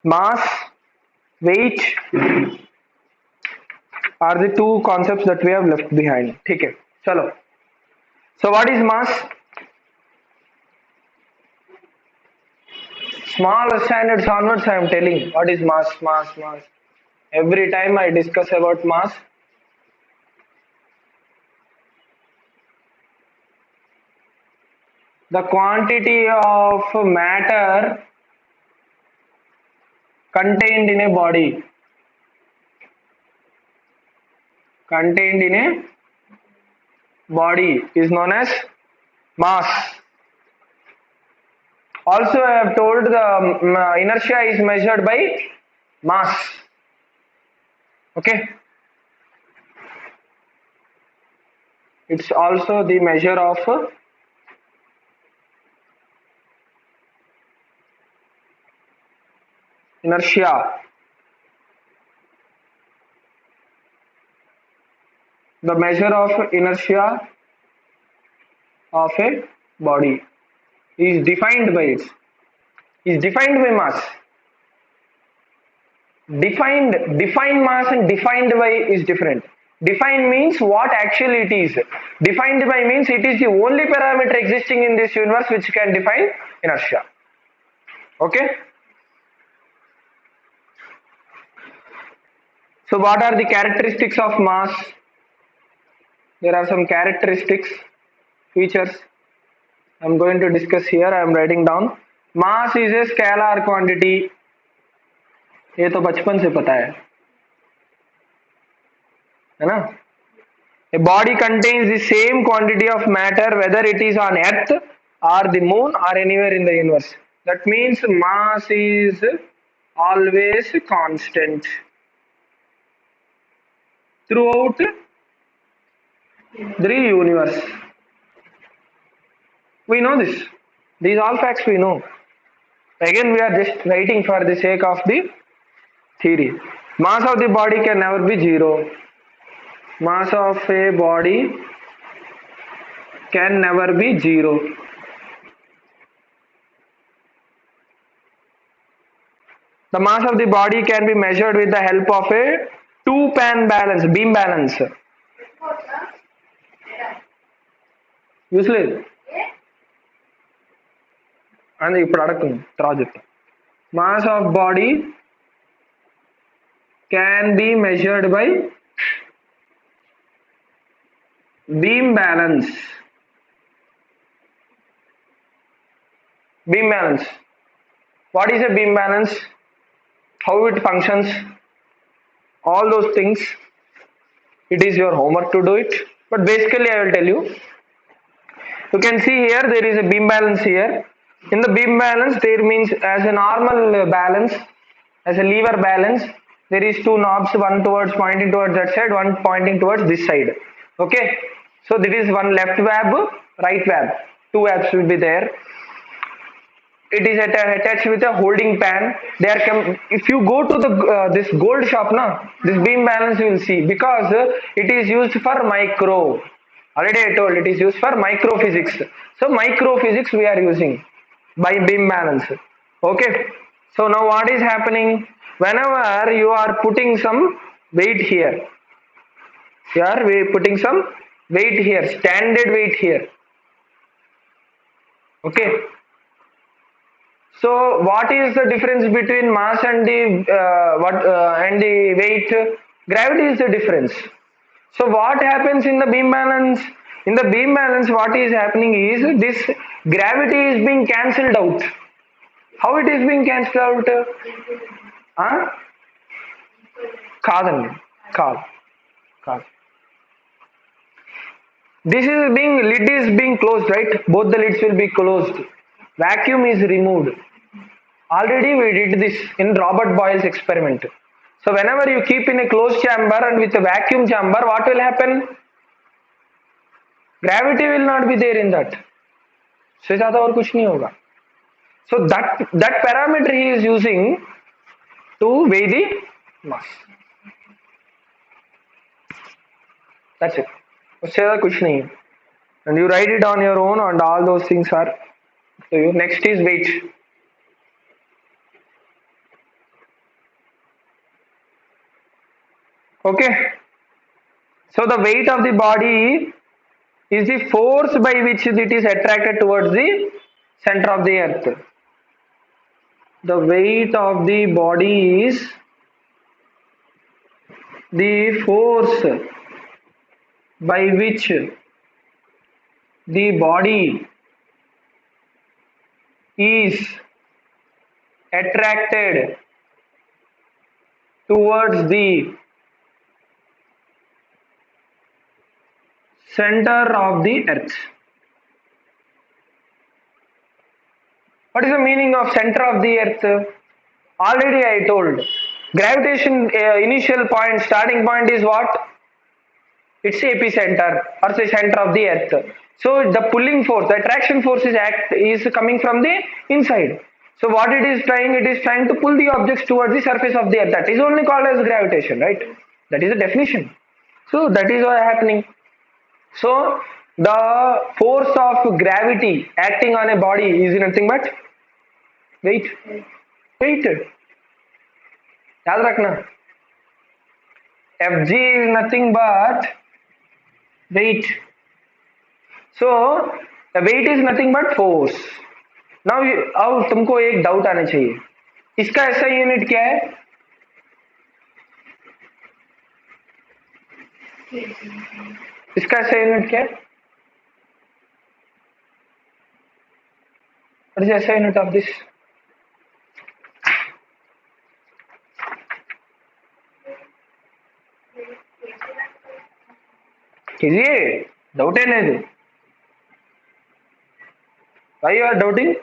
Mass, weight are the two concepts that we have left behind. ठीक है, चलो. So what is mass? Small standards onwards I am telling what is mass, mass, mass. Every time I discuss about mass, the quantity of matter contained in a body, contained in a body is known as mass. Also, I have told the inertia is measured by mass. Okay. It's also the measure of inertia. The measure of inertia of a body is defined by mass. Defined mass and defined by is different. Defined means what actually it is. Defined by means it is the only parameter existing in this universe which can define inertia. Okay. So what are the characteristics of mass? There are some characteristics, features. I am going to discuss here. I am writing down. Mass is a scalar quantity. ये तो बचपन से पता है ना? A body contains the same quantity of matter whether it is on earth or the moon or anywhere in the universe. That means mass is always constant throughout the universe. We know this. These all facts we know. Again, we are just writing for the sake of the theory. Mass of the body can never be zero. Mass of a body can never be zero. The mass of the body can be measured with the help of a two-pan balance, beam balance. Useless. And the product project. Mass of body can be measured by beam balance. Beam balance. What is a beam balance? How it functions? All those things. It is your homework to do it. But basically I will tell you. You can see here there is a beam balance here. In the beam balance there means as a normal balance, as a lever balance, there is two knobs, one towards pointing towards that side, one pointing towards this side. Okay. So there is one left valve, right valve. Two valves will be there. It is attached with a holding pan. If you go to the this gold shop, this beam balance you will see because it is used for micro. Already I told it is used for microphysics. So microphysics we are using by beam balance. Okay. So now what is happening? Whenever you are putting some weight here, we are putting some weight here, standard weight here. Okay. So what is the difference between mass and the weight? Gravity is the difference. So what happens in the beam balance? In the beam balance, what is happening is this gravity is being cancelled out. How it is being cancelled out? కాదండి, కాదు. This is lid is being closed, right? Both the lids will be closed. Vacuum is removed. Already we did this in Robert Boyle's experiment. So whenever you keep in a closed chamber and with a vacuum chamber, what will happen? Gravity will not be there in that. से ज्यादा और कुछ नहीं होगा. So that parameter he is using to weigh the mass. That's it. उससे ज्यादा कुछ नहीं है. And you write it on your own and all those things are. So your next is weight. Okay, so the weight of the body is the force by which it is attracted towards the center of the earth. The weight of the body is the force by which the body is attracted towards the center of the earth. What is the meaning of center of the earth? Already I told. Gravitation initial point, starting point is what? It's epicenter or the center of the earth. So the pulling force, the attraction force is coming from the inside. So what it is trying? It is trying to pull the objects towards the surface of the earth. That is only called as gravitation, right? That is the definition. So that is what happening. So the force of gravity acting on a body is nothing but weight. Weight. याद रखना. Fg is nothing but weight. So the weight is nothing but force. Now अब तुमको एक doubt आना चाहिए, इसका ऐसा unit क्या है? इसका ऐसा यूनिट क्या है? What is the SI unit of this? कीजिए, डाउट है नहीं? Why you are doubting?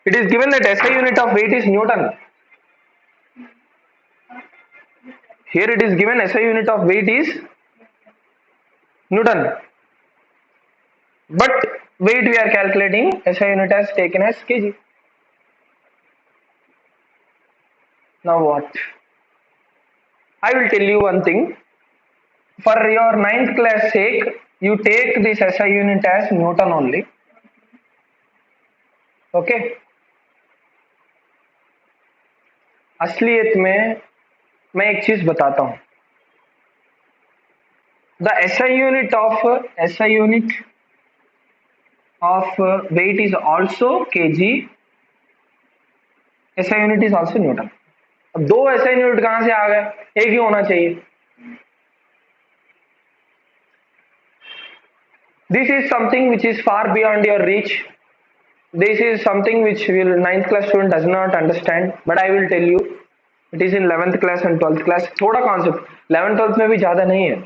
It is given that SI unit of weight is Newton. Here it is given SI unit of weight is Newton. But weight we are calculating, SI unit as taken as kg. Now what? I will tell you one thing. For your 9th class sake, you take this SI unit as Newton only. Okay? असलियत में मैं एक चीज बताता हूं. The SI unit of weight is also kg. SI unit is also Newton. अब दो SI unit कहां से आ गए? एक ही होना चाहिए. This is something which is far beyond your reach. This is something which will 9th class student does not understand, but I will tell you. It is in 11th class and 12th class. थोड़ा concept 11th 12th में भी ज़्यादा नहीं है.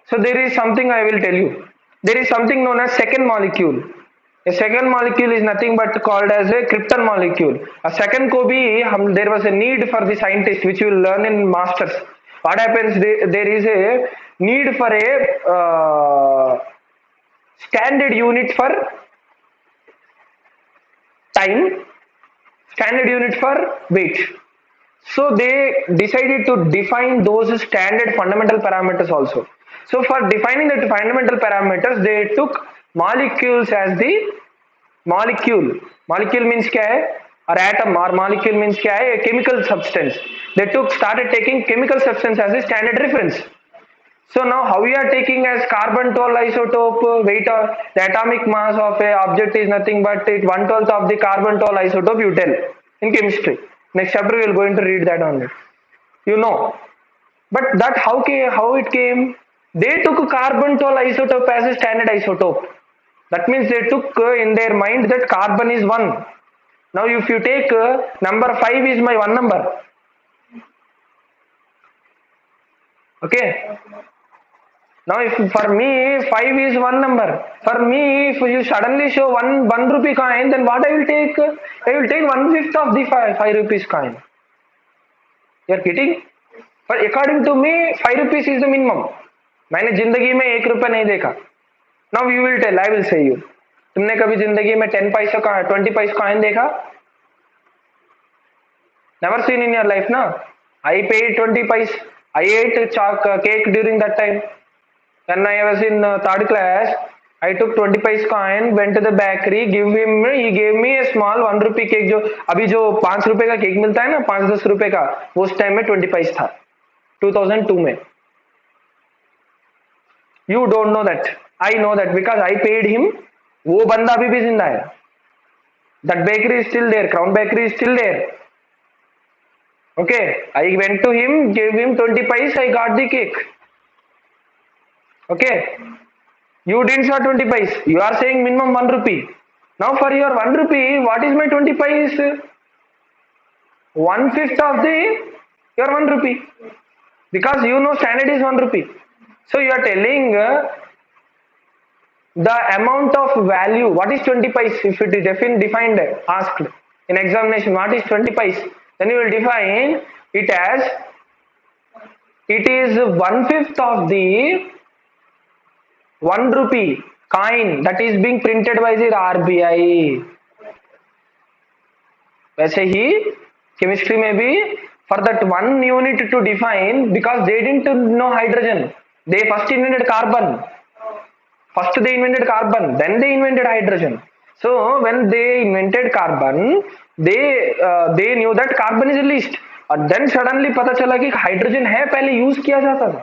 So there is something I will tell you. There is something known as second molecule. A second molecule is nothing but called as a krypton molecule. A second को भी there was a need for the scientist which you will learn in masters. What happens? There is a need for a standard unit for time, standard unit for weight. So they decided to define those standard fundamental parameters also. So for defining the fundamental parameters, they took molecules as the molecule. Molecule means क्या है? Or atom or molecule means क्या है? A chemical substance. They started taking chemical substance as a standard reference. So now how we are taking as carbon 12 isotope, weight of the atomic mass of a object is nothing but 1/12 of the carbon 12 isotope you tell in chemistry. Next chapter we are going to read that only. You know. But that how it came? They took carbon 12 isotope as a standard isotope. That means they took in their mind that carbon is 1. Now if you take number 5 is my 1 number. Okay. Now if for me 5 is 1 number. For me if you suddenly show 1 rupee coin, then what I will take? I will take 1/5 of the 5 rupees coin. You are getting? But according to me 5 rupees is the minimum. मैंने जिंदगी में 1 रुपया नहीं देखा. Now you will tell, I will say you. तुमने कभी जिंदगी में 10 पैसा का 20 पैसा coin देखा? Never seen in your life, na? I paid 20 paise. I ate cake during that time. When I was in 3rd class, I took 20 paise coin, went to the bakery, he gave me a small 1 rupee cake. जो अभी जो 5 रुपए का cake मिलता है ना, 5-10 रुपए का, वो उस टाइम में 20 पैस था, 2002 में. You don't know that. I know that because I paid him. वो बंदा अभी भी जिंदा है. That bakery is still there. Crown Bakery is still there. Okay. I went to him, gave him 20 paise. I got the cake. Okay. You didn't saw 20 paise. You are saying minimum 1 rupee. Now for your 1 rupee, what is my 20 paise? 1/5 of the your 1 rupee. Because you know standard is 1 rupee. So you are telling the amount of value. What is 20 paise? If it is defined, asked in examination, what is 20 paise? Then you will define it as it is 1/5 of the 1 rupee coin that is being printed by the RBI. वैसे ही chemistry में भी for that one unit to define, because they didn't know hydrogen, they first invented carbon. First they invented carbon, then they invented hydrogen. So when they invented carbon, they knew that carbon is least, और then suddenly पता चला कि hydrogen है, पहले use किया जाता था.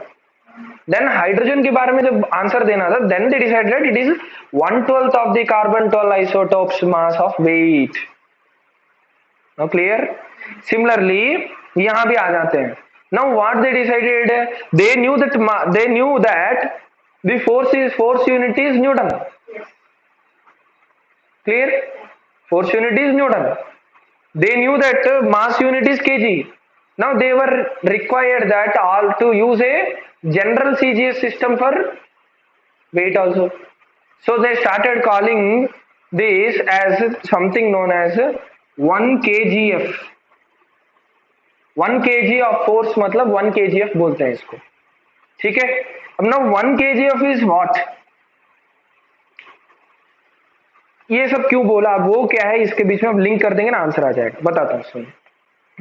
Then hydrogen के बारे में जब आंसर देना था, then they decided it is 1/12 of the carbon 12 isotopes mass of weight. Now clear. Similarly यहां भी आ जाते हैं. Now what they decided, they knew that the force unit is newton. Clear. Force unit is newton. They knew that mass unit is kg. Now they were required that all to use a general CGS system for weight also. So they started calling this as something known as 1 kgf. 1 kg of force मतलब 1 kgf बोलते हैं इसको. ठीक है. अब now 1 kgf is what? ये सब क्यों बोला, वो क्या है, इसके बीच में हम लिंक कर देंगे ना, आंसर आ जाएगा. बताता हूं सुन.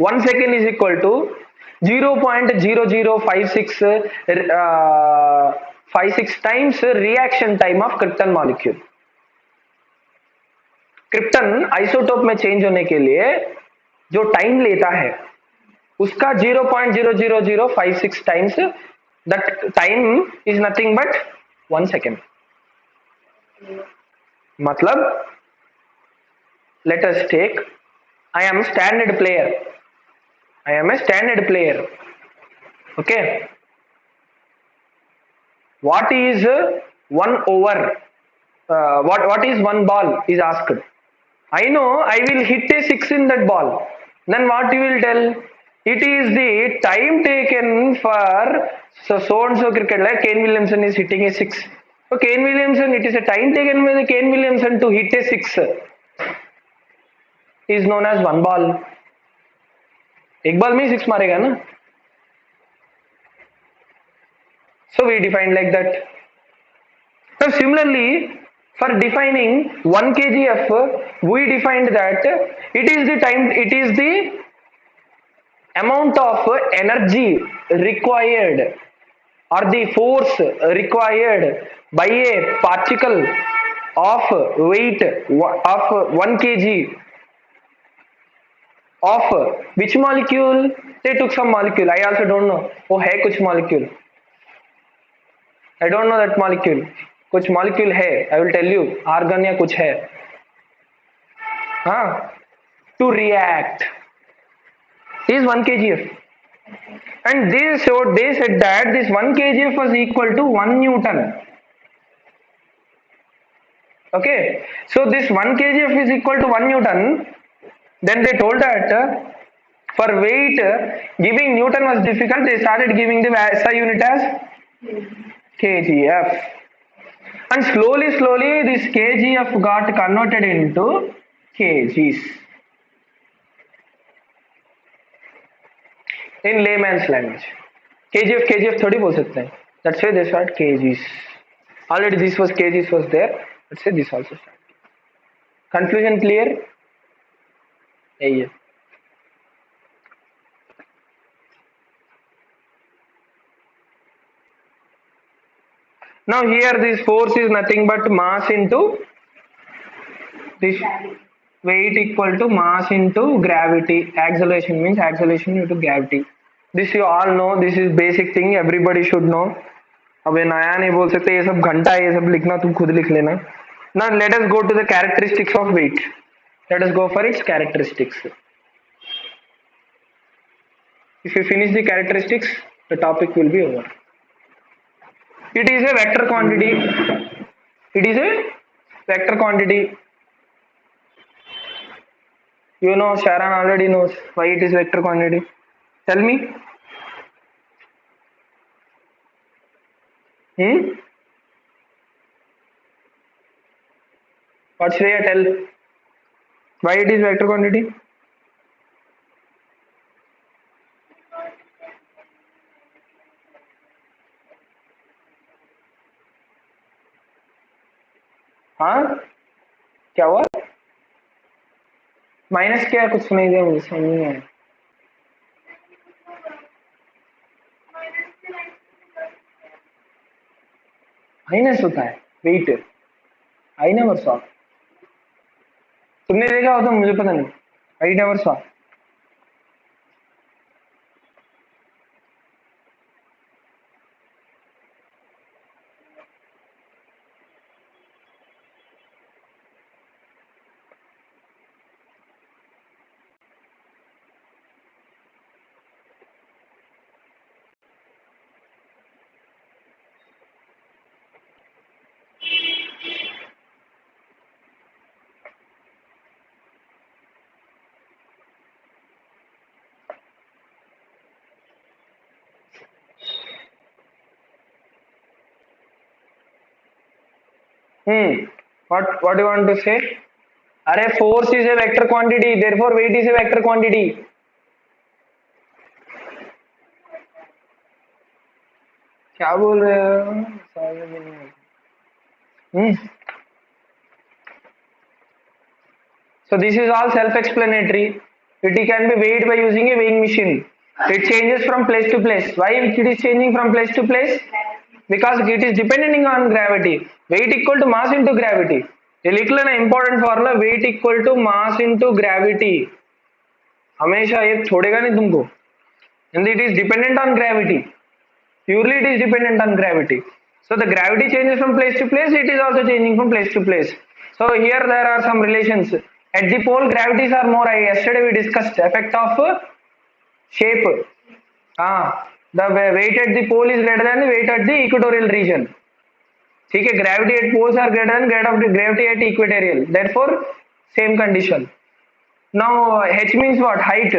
1 second is equal to 0.0056 times reaction time of krypton molecule. Krypton isotope में चेंज होने के लिए जो टाइम लेता है उसका 0.00056 times. That time is nothing but 1 second. मतलब let us take, I am a standard player. Okay. What is 1 over, what is 1 ball is asked. I know I will hit a 6 in that ball. Then what you will tell? It is the time taken for so and so cricket, like Kane Williamson is hitting a 6. So Kane Williamson, it is a time taken by Kane Williamson to hit a 6 is known as 1 ball. एक ball में 6 मारेगा ना. So we defined like that. Now similarly for defining 1 kgf, we defined that it is the amount of energy required or the force required by a particle of weight of 1 kg of which molecule. They took some molecule, I also don't know. वो है कुछ molecule, I don't know that molecule. कुछ molecule है, I will tell you, argon या कुछ है. हाँ, to react is 1 kgf. And they said that this 1 kgf was equal to 1 Newton. Okay, so this 1 kgf is equal to 1 Newton. Then they told that for weight giving Newton was difficult. They started giving the SI unit as kgf. And slowly this kgf got converted into kgs. In layman's language, kgf थोड़ी बोल सकते हैं. That's why they start kgs. Already this was kgs was there. Let's say this also start. Confusion clear? यही है. Now here this force is nothing but mass into this weight equal to mass into gravity. Acceleration means acceleration into gravity. This you all know. This is basic thing. Everybody should know. अब ये नया नहीं बोल सकते, ये सब घंटा, ये सब लिखना तुम खुद लिख लेना. Now let us go to the characteristics of weight. Let us go for its characteristics. If you finish the characteristics, the topic will be over. It is a vector quantity. It is a vector quantity. You know, Sharon already knows why it is vector quantity. Tell me. What Shreya tell? Why it is vector quantity? हाँ, क्या हुआ? Minus क्या? कुछ नहीं दिया मुझे, समझ नहीं आया. माइनस होता है वेट. I never saw. तुमने देखा हो तो मुझे पता नहीं. I never saw. What do you want to say? अरे force is a vector quantity, therefore weight is a vector quantity. क्या बोल रहे हो? समझ में नहीं आता. So this is all self-explanatory. It can be weighed by using a weighing machine. It changes from place to place. Why it is changing from place to place? Because it is depending on gravity. Weight equal to mass into gravity. ये लिख लेना important formula. Weight equal to mass into gravity. हमेशा ये छोड़ेगा नहीं तुमको. And it is dependent on gravity. Purely it is dependent on gravity. So the gravity changes from place to place. It is also changing from place to place. So here there are some relations. At the pole, gravities are more high. Yesterday we discussed effect of shape. The weight at the pole is greater than the weight at the equatorial region. ठीक है, gravity at poles are greater than gravity at equatorial. Therefore, same condition. Now h means what? Height.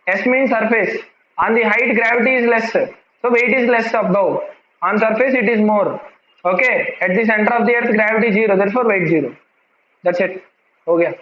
S means surface. On the height, gravity is less, so weight is less above. On surface, it is more. Okay. At the center of the earth, gravity is 0. Therefore, weight 0. That's it. हो गया.